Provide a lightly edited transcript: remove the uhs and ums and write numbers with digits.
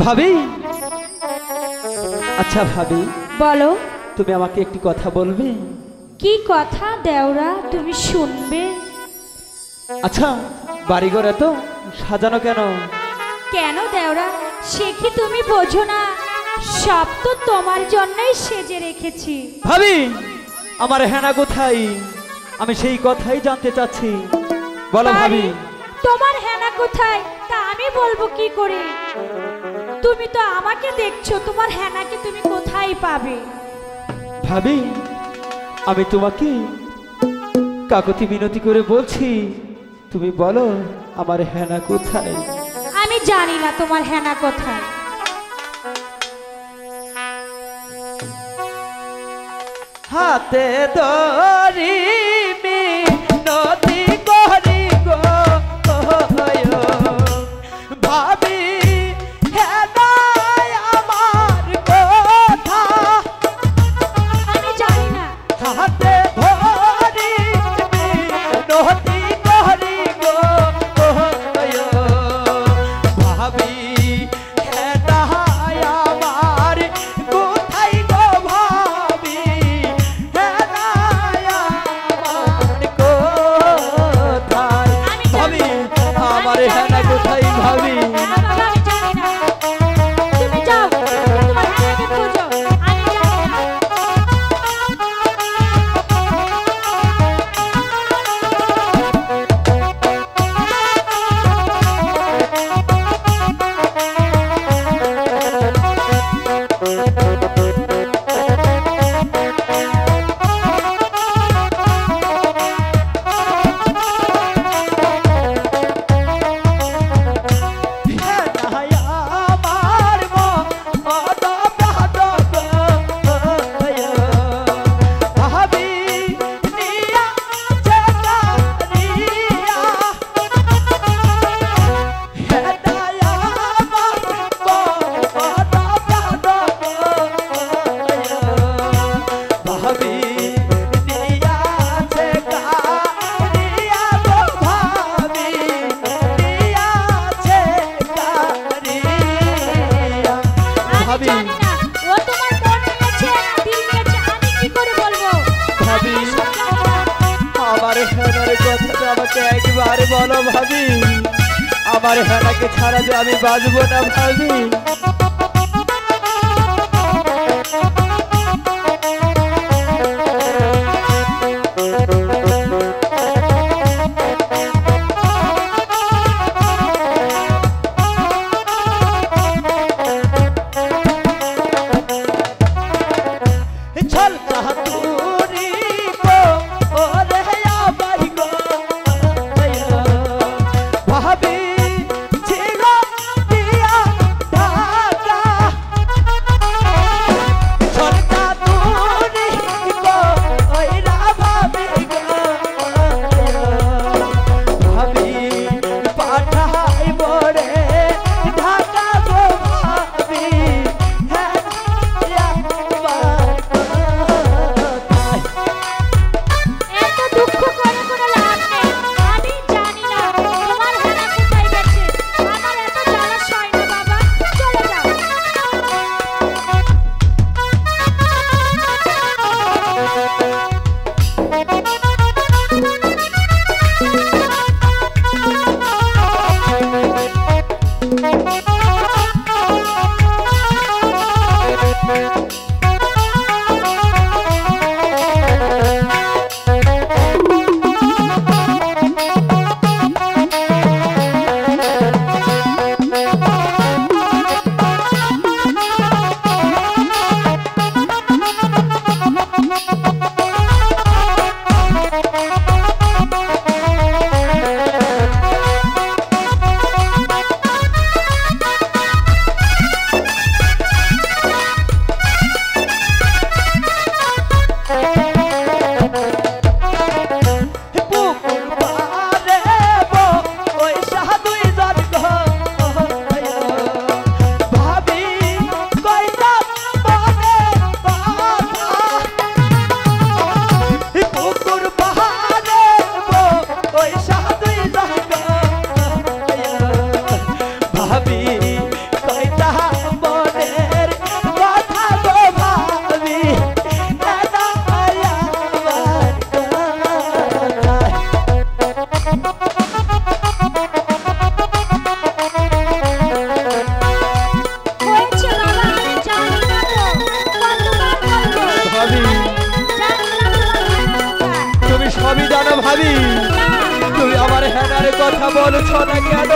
ভাবি, আচ্ছা ভাবি, বলো। তুমি আমাকে একটি কথা বলবে? কি কথা দেওরা, তুমি শুনবে? আচ্ছা, বাড়িঘর এত সাজানো কেন? কেন দেওরা, সে কি তুমি বোঝো না? সব তো তোমার জন্যই সেজে রেখেছি। ভাবি, আমার হেনা কোথায়? আমি সেই কথাই জানতে চাচ্ছি, বলো ভাবি। তোমার হেনা কোথায় তা আমি বলবো কি করে? তুমি তো আমাকে দেখছো, তোমার হেনাকে তুমি কোথায় পাবে? ভাবি, আমি তোমাকে কাকতি মিনতি করে বলছি, তুমি বলো আমার হেনা কোথায়? আমি জানি না তোমার হেনা কোথায়। হাতে ধরি মিনতি করি গো ভাবি, হেনায় আমার কথা আমি জানি না। হাতে ধরি মিনতি করি গো ভাবি, হেনায় আমার কোথায় গো ভাবি, হেনায় আমার কোথায়? ভাবি, আমার হেনা কোথায় ভাবি? না বাবা, আমি জানি না। তুমি যাও, তোমার হেনাকে খোঁজো, আমি জানি না। হেনায় আমার মন প্রাণ ভাবি, নিয়া চেকারিয়া হেনায় আমার মন প্রাণ ভাবি, নিয়া চেকারিয়া গো ভাবি, নিয়া চেকারিয়া আমি ভাবি। জানি না ও তোমার মন নিয়েছে না দিল নিয়েছে, আমি কি করে বলবো? ভাবি, আমি সব জানি না। আমার হেনার কথাটা আমাকে একবার বলো ভাবি, আমার হেনাকে ছাড়া যে আমি বাঁচবো না ভাবি। চল কাতুরি গো ওরে আমার গো ভাবি, ছিল দিয়া ঢাকা কথা বলছো না কেন?